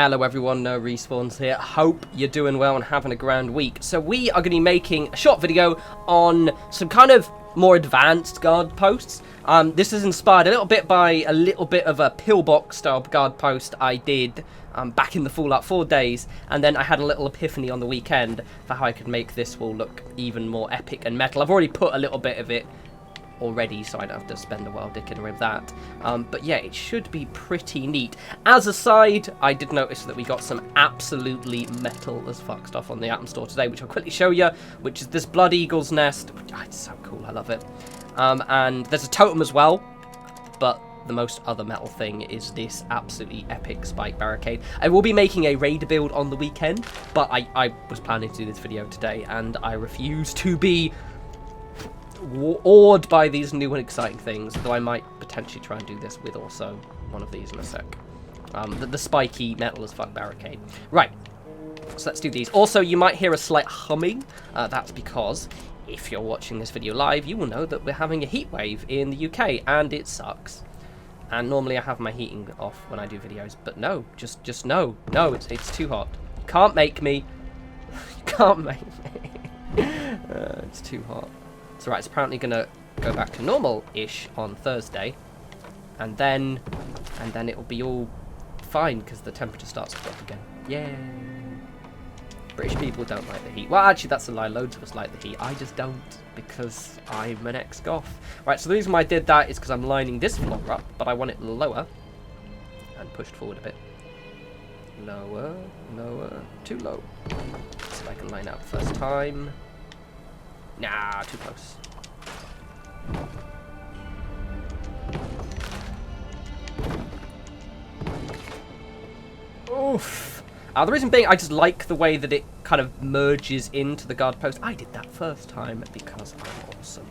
Hello everyone, no respawns here. Hope you're doing well and having a grand week. So we are going to be making a short video on some kind of more advanced guard posts. This is inspired a little bit by a little bit of a pillbox style guard post I did back in the Fallout 4 days, and then I had a little epiphany on the weekend for how I could make this wall look even more epic and metal. I've already put a little bit of it already, so I don't have to spend a while dicking with that. But yeah, it should be pretty neat. As a side, I did notice that we got some absolutely metal as fuck stuff on the item store today, which I'll quickly show you, which is this Blood Eagle's Nest. It's so cool, I love it. And there's a totem as well, but the most other metal thing is this absolutely epic spike barricade. I will be making a raid build on the weekend, but I was planning to do this video today, and I refuse to be awed by these new and exciting things, though I might potentially try and do this with also one of these in a sec. The spiky metal as fuck barricade. Right, so let's do these. Also, you might hear a slight humming. That's because if you're watching this video live, you will know that we're having a heat wave in the UK, and it sucks. And normally I have my heating off when I do videos, but no, just no, it's too hot. You can't make me. You can't make me. It's too hot. So right, it's apparently going to go back to normal-ish on Thursday, and then it will be all fine because the temperature starts to drop again. Yay! British people don't like the heat. Well, actually, that's a lie. Loads of us like the heat. I just don't, because I'm an ex-goth. Right, so the reason why I did that is because I'm lining this floor up, but I want it lower and pushed forward a bit. Lower, lower, too low. So I can line up first time. Nah, too close. Oof. The reason being, I just like the way that it kind of merges into the guard post. I did that first time because I'm awesome.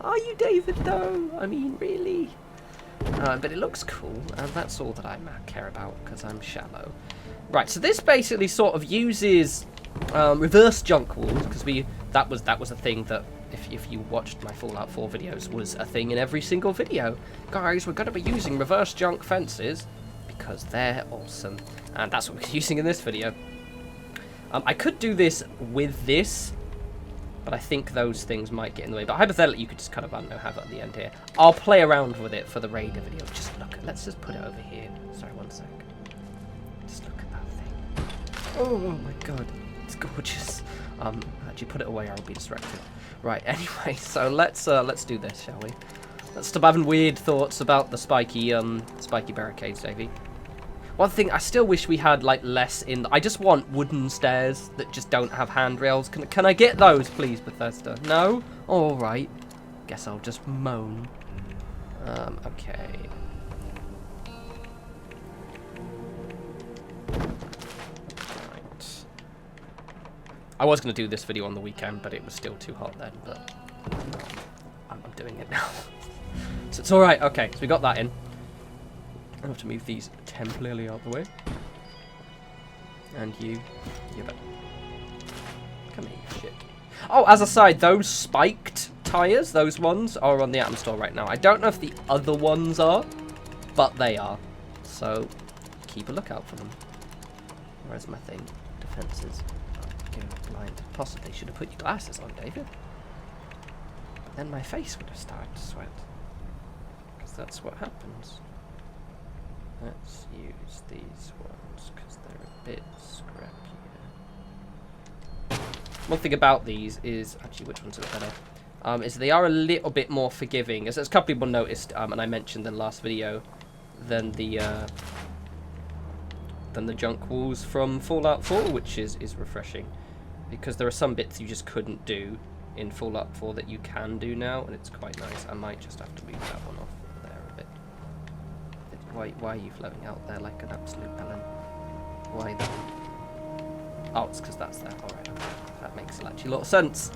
Are you David, though? I mean, really? But it looks cool, and that's all that I care about, because I'm shallow. Right, so this basically sort of uses reverse junk walls, because that was a thing that if you watched my Fallout 4 videos was a thing in every single video. Guys, we're going to be using reverse junk fences because they're awesome, and that's what we're using in this video. I could do this with this, but I think those things might get in the way. But hypothetically, you could just kind of, I don't know, have it at the end here. I'll play around with it for the Raider video. Just look, let's just put it over here. Sorry, one sec. Just look at that thing. Oh my god. It's gorgeous. Actually, put it away or I'll be distracted. Right, anyway, so let's do this, shall we? Let's stop having weird thoughts about the spiky barricades, Davey. One thing, I still wish we had, like, less in... I just want wooden stairs that just don't have handrails. Can I get those, please, Bethesda? No? Alright. Guess I'll just moan. Okay. I was going to do this video on the weekend, but it was still too hot then, but I'm doing it now. So it's alright. Okay, so we got that in. I have to move these temporarily out the way. And you bet. Come here, you shit. Oh, as a side, those spiked tires, those ones, are on the item store right now. I don't know if the other ones are, but they are. So keep a lookout for them. Where's my thing? Defenses. Blind. Possibly should have put your glasses on, David. But then my face would have started to sweat. Because that's what happens. Let's use these ones because they're a bit scrappier. One thing about these is, actually, which ones are better? Is they are a little bit more forgiving. As a couple people noticed, and I mentioned in the last video, than the junk walls from Fallout 4, which is refreshing. Because there are some bits you just couldn't do in Fallout 4 that you can do now, and it's quite nice. I might just have to move that one off there a bit. Why are you floating out there like an absolute bellend? Why that? Oh, it's because that's there. Alright, okay. That makes actually a lot of sense.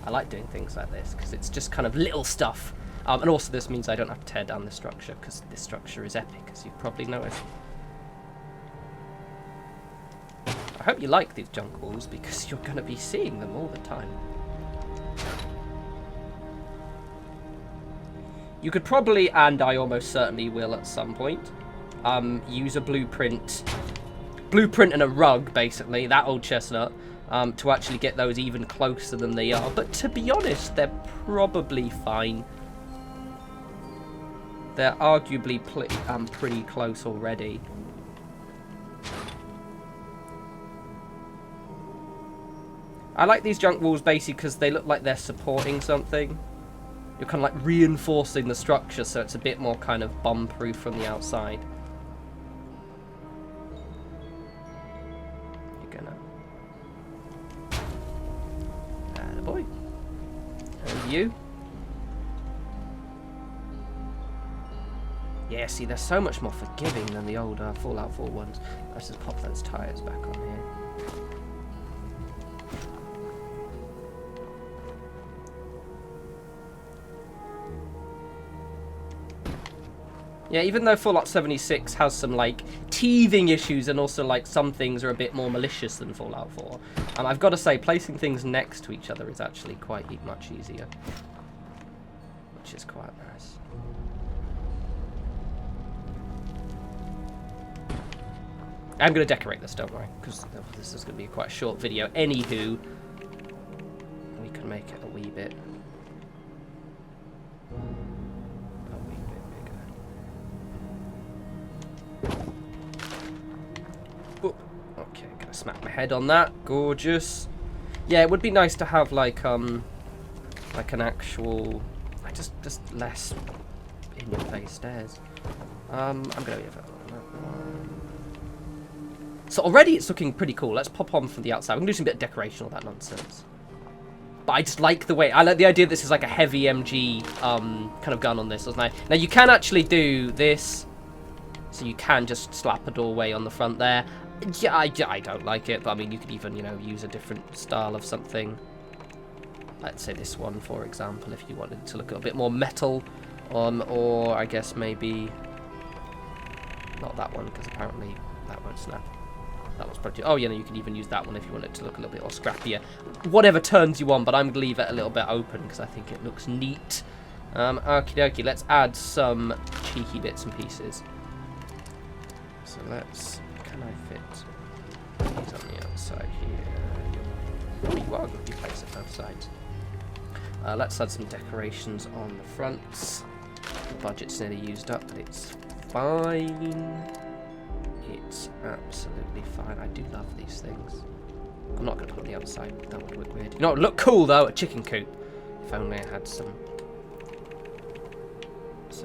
I like doing things like this, because it's just kind of little stuff. And also this means I don't have to tear down the structure, because this structure is epic, as you've probably noticed. I hope you like these junk walls, because you're going to be seeing them all the time. You could probably, and I almost certainly will at some point, use a blueprint and a rug, basically, that old chestnut, to actually get those even closer than they are. But to be honest, they're probably fine. They're arguably pretty close already. I like these junk walls basically because they look like they're supporting something. You're kind of like reinforcing the structure so it's a bit more kind of bomb-proof from the outside. You're gonna... Attaboy. And you. Yeah, see, they're so much more forgiving than the old Fallout 4 ones. Let's just pop those tyres back on here. Yeah, even though Fallout 76 has some, like, teething issues and also, like, some things are a bit more malicious than Fallout 4, I've got to say, placing things next to each other is actually quite much easier. Which is quite nice. I'm going to decorate this, don't worry, because this is going to be quite a short video. Anywho, we can make it a wee bit Okay, gonna smack my head on that. Gorgeous. Yeah, it would be nice to have like an actual, just less in your face stairs. I'm gonna leave it on that one. So already it's looking pretty cool. Let's pop on from the outside. I'm gonna do some bit of decoration, all that nonsense. But I just like the way, I like the idea that this is like a heavy MG kind of gun on this, doesn't I? Now you can actually do this. So you can just slap a doorway on the front there. Yeah, I don't like it, but I mean, you could even, you know, use a different style of something. Let's say this one, for example, if you wanted to look a bit more metal. Or I guess maybe not that one, because apparently that won't snap. That was probably... Oh, yeah, no, you can even use that one if you want it to look a little bit more scrappier. Whatever turns you on, but I'm going to leave it a little bit open because I think it looks neat. Okie dokie, let's add some cheeky bits and pieces. So let's... Can I fit these on the outside here? Oh, you are going to be placed at both sides. Let's add some decorations on the fronts. The budget's nearly used up, but it's fine. It's absolutely fine. I do love these things. I'm not going to put them on the outside. That would look weird. You know, it would look cool, though, a chicken coop. If only I had some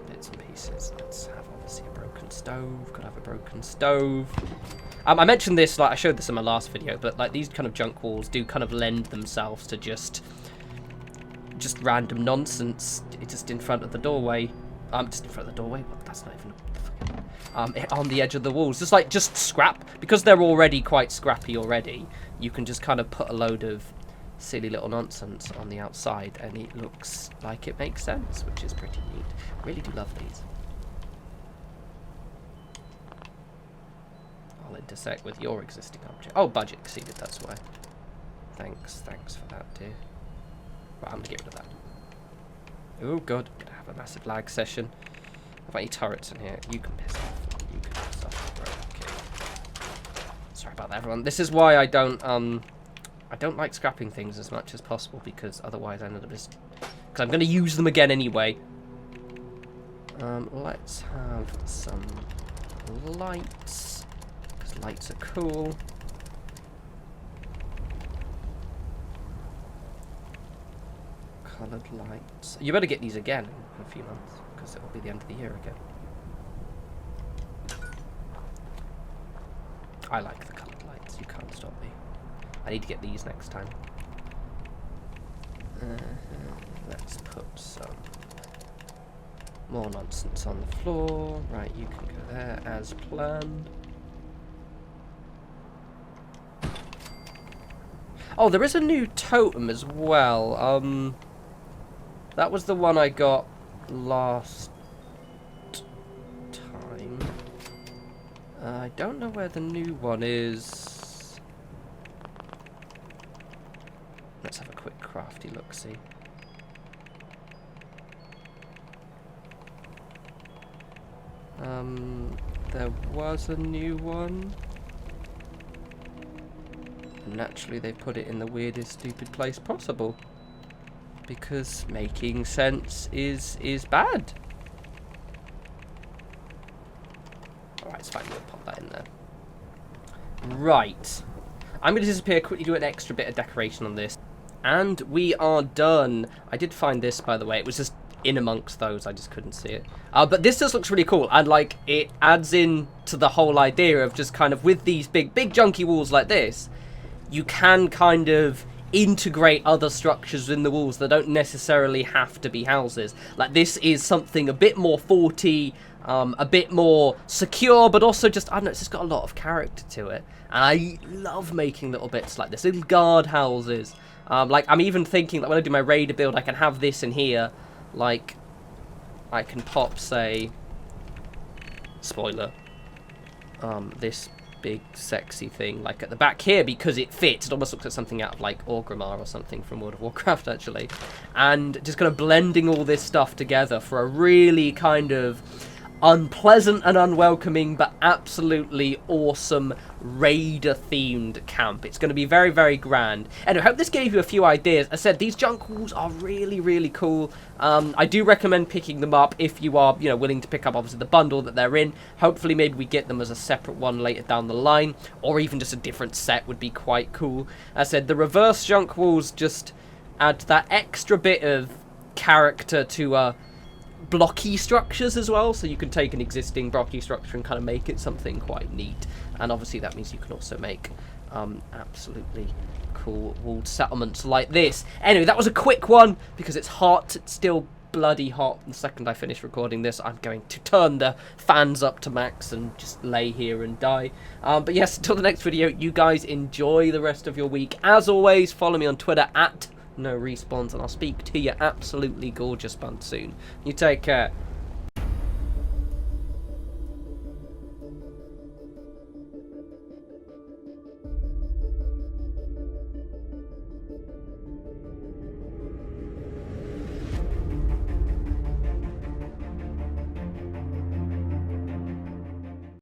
bits and pieces. Let's have, obviously, a broken stove. Could have a broken stove. I mentioned this, like, I showed this in my last video, but, like, these kind of junk walls do kind of lend themselves to just random nonsense. Just in front of the doorway. Just in front of the doorway? What? That's not even... on the edge of the walls, just scrap, because they're already quite scrappy already. You can just kind of put a load of silly little nonsense on the outside and it looks like it makes sense, which is pretty neat. Really do love these. I'll intersect with your existing object. Oh, budget exceeded, that's why. Thanks for that, dear. Right, I'm gonna get rid of that. Oh god, I'm gonna have a massive lag session. Have any turrets in here? You can piss off. You can piss off. Right, okay. Sorry about that, everyone. This is why I don't like scrapping things as much as possible, because otherwise I end up just... Because I'm going to use them again anyway. Let's have some lights, because lights are cool. Coloured lights. You better get these again in a few months, because it will be the end of the year again. I like the coloured lights, you can't stop me. I need to get these next time. Let's put some more nonsense on the floor. Right, you can go there as planned. Oh, there is a new totem as well. That was the one I got last time. I don't know where the new one is. Let's have a quick crafty look-see. There was a new one. Naturally, they put it in the weirdest, stupid place possible. Because making sense is bad. Alright, it's fine. We'll pop that in there. Right. I'm going to disappear, quickly do an extra bit of decoration on this. And we are done. I did find this, by the way. It was just in amongst those. I just couldn't see it. But this just looks really cool. And, like, it adds in to the whole idea of just kind of with these big junky walls like this, you can kind of integrate other structures in the walls that don't necessarily have to be houses. Like, this is something a bit more forty, a bit more secure, but also just, I don't know, it's just got a lot of character to it. And I love making little bits like this, little guard houses. Like, I'm even thinking that when I do my raider build, I can have this in here. Like, I can pop, say, spoiler, this big sexy thing like at the back here because it fits. It almost looks like something out of like Orgrimmar or something from World of Warcraft actually, and just kind of blending all this stuff together for a really kind of unpleasant and unwelcoming but absolutely awesome raider themed camp. It's going to be very, very grand. And I hope this gave you a few ideas. I said these junk walls are really, really cool. I do recommend picking them up if you are, you know, willing to pick up obviously the bundle that they're in. Hopefully maybe we get them as a separate one later down the line, or even just a different set would be quite cool. As I said, the reverse junk walls just add that extra bit of character to blocky structures as well, so you can take an existing blocky structure and kind of make it something quite neat. And obviously that means you can also make absolutely cool walled settlements like this. Anyway, that was a quick one because it's hot. It's still bloody hot. The second I finish recording this, I'm going to turn the fans up to max and just lay here and die. But yes, until the next video, you guys enjoy the rest of your week. As always, follow me on Twitter at norespawns, and I'll speak to your absolutely gorgeous bun soon. You take care.